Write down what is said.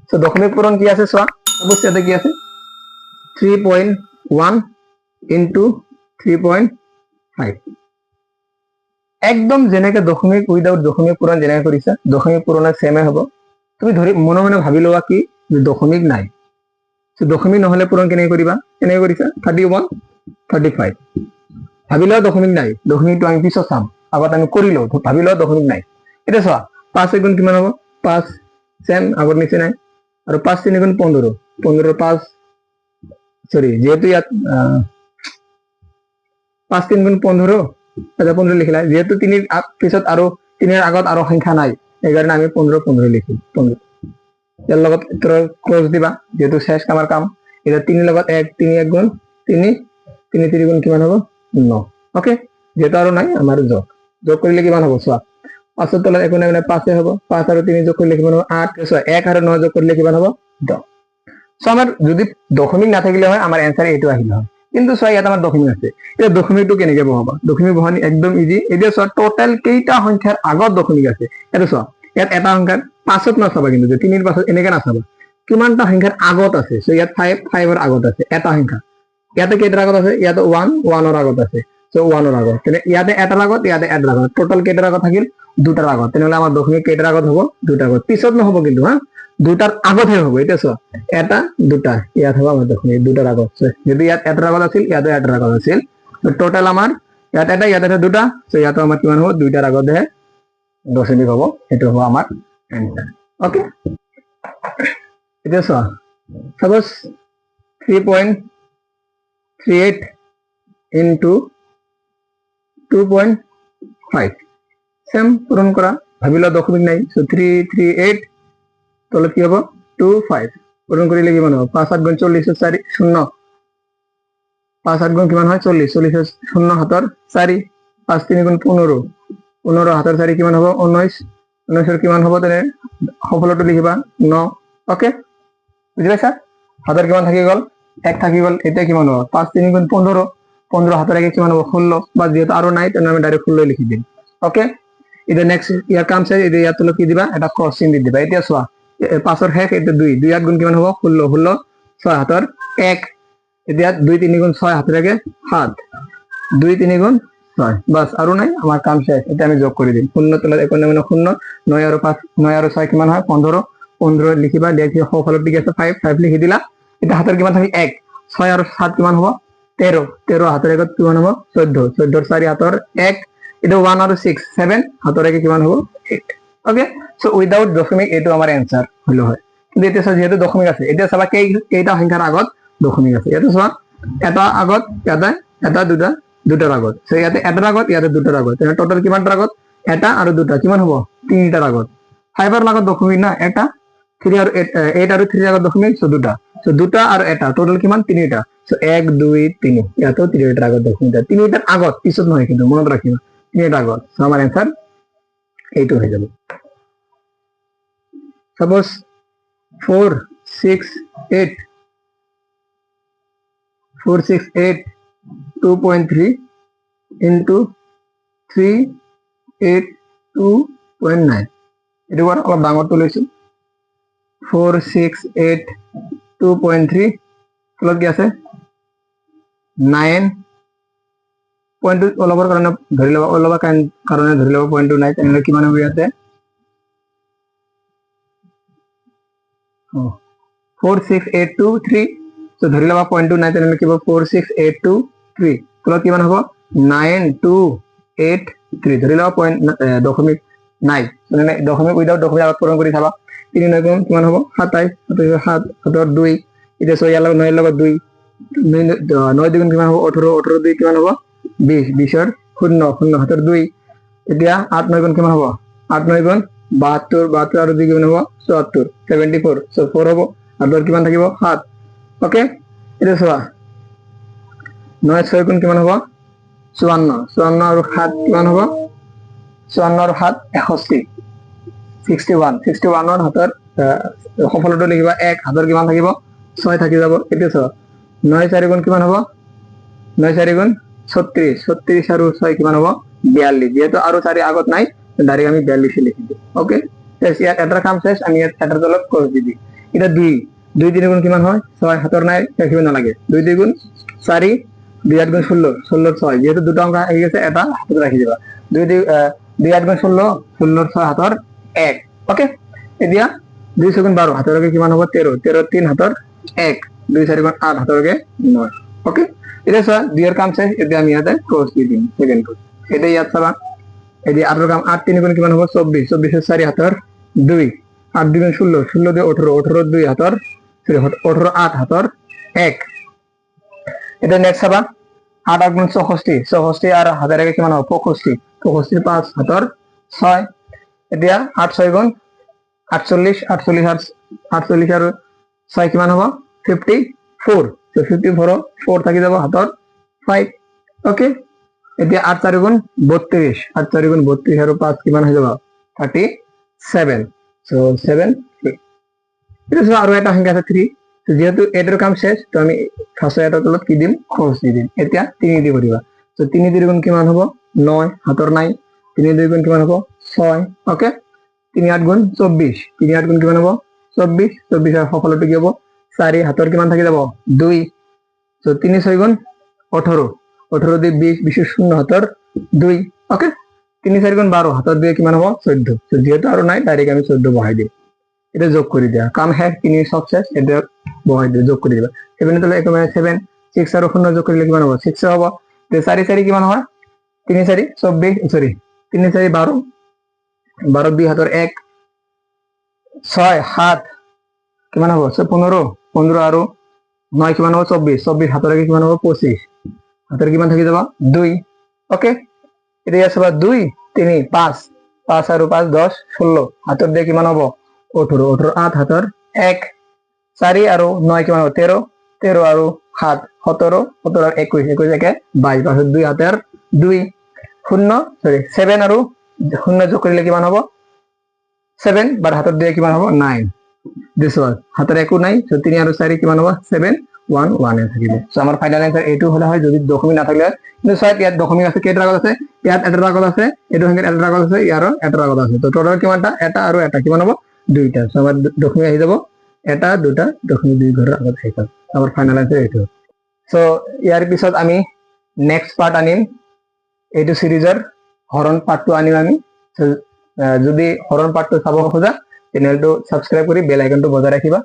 so দশমিক পূৰণ কি আছে চোৱা অবশ্যই ইয়াতে কি আছে 3.1 ইনটু 3.5 একদম যেনেকে দশমিক উইদাউট দশমিক পূরণ যেনেকে কৰিছা দশমিক পূৰণৰ সেমে হ'ব তুমি ধৰি মনে মনে ভাবি লোৱা কি যে দশমিক নাই সো দশমিক নহলে পূৰণ কেনেকৈ কৰিবা কেনেকৈ কৰিছা 31 35 ভাবি লোৱা দশমিক নাই দশমিকটো আমি পিছত চাম আগত আমি কৰি লওঁ ভাবি লোৱা দশমিক নাই এটা চোৱা 5 গুণ কিমান হ'ব 5 সেম আগৰ নিচিনাই আৰু 5 3 গুণ 15 15 5 সরি যেহেতু ইয়াত 5 3 গুণ 15 আচ্ছা 15 লিখিলা যেহেতু 3 পিছত আৰু 3 এৰ আগত আৰু সংখ্যা নাই এই কারণে আমি 15 15 লিখি 15 এর লগত ক্লোজ দিবা যেহেতু শেষ কামার কাম এটা 3 এর লগত 1 3 1 গুণ 3 3 3 গুণ কিমান হ'ব 9 ওকে যেহেতু আৰু নাই আমাৰ যোগ যোগ কৰিলে কিমান হ'ব চোৱা 5 এৰ তলত 1 9 5 হ'ব 5 আৰু 3 যোগ কৰিলে কিমান হ'ব 8 চোৱা 1 আৰু 9 যোগ কৰিলে কিমান হ'ব 10 সো আমার যদি দশমিক না থাকিলে হয় আমার অ্যানসার এইটো আহিল হয় কিন্তু চোৱা ইয়াত আমাৰ দশমিক আছে এটা দশমিকটো কেনেকৈ বহাবা দশমিক বহানি একদম ইজি এতিয়া চোৱা টোটাল কেইটা সংখ্যাৰ আগত দশমিক আছে এটা চোৱা ইয়াত এটা সংখ্যাৰ পাছত নাচাবা কিন্তু যে 3 এৰ পাছত এনেকৈ নাচাবা কিমানটা সংখ্যাৰ আগত আছে সো ইয়াত 5 5 এৰ আগত আছে এটা সংখ্যা ইয়াতে কেইটাৰ আগত আছে ইয়াতে 1 1 এৰ আগত আছে সো 1 এৰ আগত তেনে ইয়াতে এটাৰ আগত ইয়াতে এটাৰ আগত টোটাল কেইটাৰ আগত থাকিল দুটাৰ আগত তেনেহলে আমাৰ দশমিক কেইটাৰ আগত হ'ব দুটাৰ আগত পিছত নহব কিন্তু হা দুটাৰ আগতহে হ'ব এটা চোৱা এটা দুটা ইয়াত হ'ব আমাৰ দশমিক দুটাৰ আগত যদি ইয়াত এটাৰ আগত আছিল ইয়াতে এটাৰ আগত আছিল টোটাল আমাৰ ইয়াত এটা ইয়াত এটা দুটা সো ইয়াতো আমাৰ কিমান হ'ব দুইটাৰ আগতহে দশমিক হ'ব এটো হ'ব আমাৰ এনসাৰ ওকে এটা চোৱা সাপোজ 3.38 ইনটু 2.5 সেম পূরণ করা ভাবিলা দশমিক নাই সো 338 তলত কি হ'ব 25 পূরণ কৰিলে কিমান হ'ব 5 7 গুণ 40 4 0 5 8 গুণ কিমান হয় 40 40 0 হাতৰ 4 5 3 গুণ 15 15 হাতৰ 4 কিমান হ'ব 19 19 এর কিমান হ'ব তেনে সফলটো লিখিবা 9 ওকে বুঝি পাইছা হাতৰ কিমান থাকি গল 1 থাকি গল এটা কিমান হ'ব 5 3 গুণ 15 15 হাতৰ আগে কিমান হ'ব 16 বা যেহেতু আৰু নাই তেনে আমি ডাইৰেক্ট 16 লিখি দিম ওকে এটা নেক্সট ইয়াৰ কাম চাই এটা ইয়াত তলত কি দিবা এটা ক্ৰস চিন দি দিবা এতিয়া চোৱা 5 এর শেষ এটা 2 2 8 গুণ কিমান হ'ব 16 16 6 হাতৰ 1 এতিয়া 2 3 গুণ 6 হাতৰ আগে 7 2 3 গুণ 6 বাস আৰু নাই আমাৰ কাম শেষ এটা আমি যোগ কৰি দিম 0 তলত 1 9 0 9 আৰু 5 9 আৰু 6 কিমান হয় 15 15 লিখিবা দেখি সফলত ঠিক আছে 5 5 লিখি দিলা এটা হাতৰ কিমান থাকি 1 6 আৰু 7 কিমান হ'ব 13 13 হাতৰ আগত কিমান হ'ব 14 14 4 হাতৰ 1 এটা 1 আৰু 6 7 হাতৰ আগে কিমান হ'ব 8 ওকে সো উইদাউট দশমিক এটো আমার অ্যানসার হলো হয় কিন্তু এটা সব যেহেতু দশমিক আছে এটা সবা কেইটা সংখ্যার আগত দশমিক আছে এটা সবা এটা আগত ইয়াতে এটা দুটা দুটার আগত সো ইয়াতে এটার আগত ইয়াতে দুটার আগত তাহলে টোটাল কিমানটার আগত এটা আর দুটা কিমান হ'ব তিনটার আগত 5 এর আগত দশমিক না এটা 3 আর 8 আর 3 এর আগত দশমিক সো দুটা আর এটা টোটাল কিমান তিনটা সো 1 2 3 ইয়াতেও 3 এর আগত দশমিক 3 এর আগত পিছত নহয় কিন্তু মনত রাখিবা 3 এর আগত সো আমার অ্যানসার এইটো হয়ে যাবে Suppose 4 6 8 4 6 8 2.3 into 3 8 2.9 এটা বার অলপ ডাঙৰ তো লৈছো 4 6 8 2.3 তলত কি আছে 9 পইণ্ট অলপৰ কাৰণে ধৰি লবা অলপ কাৰণে ধৰি লবা পইণ্টটো নাই তেনেহলে কিমান হ'ব ইয়াতে 46823 তো ধৰি লবা পইণ্টটো নাই তেনেহলে কিবা 46823 তলত কিমান হ'ব 9283 ধৰি লবা পইণ্ট দশমিক নাই মানে দশমিক উইদাউট দশমিক আগত পূৰণ কৰি চাবা 3 9 গুণ কিমান হ'ব 27 7 হাতৰ 2 এটা 6 ইয়াৰ লগত 9 এর লগত 2 9 দুগুণ কিমান হ'ব 18 18 2 কিমান হ'ব 20 20 এর 0 0 হাতৰ 2 এতিয়া 8 9 গুণ কিমান হ'ব 8 9 গুণ 72 72 আৰু 2 কিমান হ'ব 74 74 সো 4 হ'ব আৰু কিমান থাকিব 7 ওকে এটা চোৱা 9 6 গুণ কিমান হ'ব 54 54 আৰু 7 কিমান হ'ব 54 আৰু 7 61 61 61 ৰ হাতৰ সফলটো লিখিবা 1 হাতৰ কিমান থাকিব 6 থাকি যাব এটা চোৱা 9 4 গুণ কিমান হ'ব 9 4 গুণ 36 36 আৰু 6 কিমান হ'ব 42 যেহেতু আৰু 4 আগত নাই ডাইৰেক্ট আমি 42 লিখি দিম ওকে ইয়াত এটাৰ কাম শেষ আমি ইয়াত এটাৰ তলত ক্রস দি দিই এটা 2 2 3 গুণ কিমান হয় 6 হাতৰ নাই ৰাখিব নালাগে 2 2 গুণ 4 2 8 গুণ 16 16 6 যেহেতু দুটো অঙ্ক আহি গেছে এটা হাতত রাখি দিবা 2 2 2 8 গুণ 16 16 6 হাতৰ 1 ওকে এতিয়া 2 6 গুণ 12 হাতৰ আগে কিমান হ'ব 13 13 3 হাতৰ 1 2 4 গুণ 8 হাতৰ আগে 9 ওকে এটা স্যার 2 এর কাম শেষ এটা আমি ইয়াতে ক্রস দিয়ে দিই সেকেন্ড ক্রস এটা ইয়াত চাবা এই 8 এর কাম 8 3 গুণ কিমান হ'ব 24 24 এর 4 হাতৰ 2 8 2 গুণ 16 16 দিয়ে 18 18 2 হাতৰ 18 8 হাতৰ 1 এটা নেক্সট চাবা 8 8 গুণ 64 64 আৰ হাতেৰ আগে কিমান হবে 65 65 5 হাতৰ 6 এতিয়া 8 6 গুণ 48 48 আর 48 আর 6 কিমান হ'ব 54 তো 54 4 থাকি যাব হাতৰ 5 ওকে এতিয়া 8 4 গুণ 32 8 4 গুণ 32 আর 5 কিমান হৈ যাব 37 সো 7 এটা আৰু এটা সংখ্যা আছে 3 তো যেহেতু এটার কাম শেষ তো আমি ফার্স্ট এটা তলত কি দিম ক্রস দি দিম এতিয়া 3 দি কৰিবা তো 3 2 গুণ কিমান হ'ব 9 হাতৰ নাই 3 2 গুণ কিমান হ'ব 6 ওকে 3 8 গুণ 24 3 8 গুণ কিমান হ'ব 24 24 আর সকলোটো কি হ'ব 4 হাতৰ কিমান থাকি যাব 2 তো 3 6 গুণ 18 18 দিয়ে 20 20 শূন্য হাতৰ 2 ওকে 3 4 গুণ 12 হাতৰ 2 কিমান হ'ব 14 তো যেহেতু আৰু নাই ডাইরেক্ট আমি 14 বহাই দিম এটা যোগ করে দেওয়া কাম শেষ 3 সব শেষ এটা বহাই দিয়ে যোগ করে দিবা 7 তাহলে একেবারে 7 6 আর 0 যোগ করলে কিমান হ'ব 6 হ'ব তো 4 4 কিমান হয় 3 4 24 সরি 3 4 12 12 2 হাতৰ 1 6 7 কিমান হ'ব 15 15 আৰু 9 কিমান হ'ব 24 24 হাতৰ আগে কিমান হ'ব 25 হাতৰ কিমান থাকি যাব 2 ওকে এটা আছে 2 3 5 5 আৰু 5 10 16 হাতৰ দিয়ে কিমান হ'ব 18 18 8 হাতৰ 1 4 আৰু 9 কিমান হ'ব 13 13 আৰু 7 17 17 আর 21 21 একে 22 পাছত 2 হাতের 2 শূন্য সরি 7 আৰু 0 যোগ কৰিলে কিমান হ'ব 7 বাৰ হাতৰ 2 কিমান হ'ব 9 দিস ওয়াজ হাতেৰ একো নাই তো 3 আৰু 4 কিমান হ'ব 7 1 1 এ থাকিব সো আমাৰ ফাইনাল आंसर এইটো হলে হয় যদি দশমিক না থাকলে কিন্তু সব ইয়াত দশমিক আছে কেইটা আগত আছে ইয়াত এটা আগত আছে এইটো সংখ্যাত এটা আগত আছে ইয়াৰো এটা আগত আছে তো টোটাল কিমানটা এটা আৰু এটা কিমান হ'ব দুইটা সো আমাৰ দশমিক আহি যাব এটা দুটা দশমিক দুই ঘৰৰ আগত আহি যাব আমাৰ ফাইনাল आंसर এইটো সো ইয়াৰ পিছত আমি নেক্সট পাৰ্ট আনিম এইটো সিৰিজৰ হৰণ পাৰ্টটো আনিম আমি যদি হৰণ পাৰ্টটো চাব খোজা চেনেলটো সাবস্ক্ৰাইব কৰি বেল আইকনটো বজাই ৰাখিবা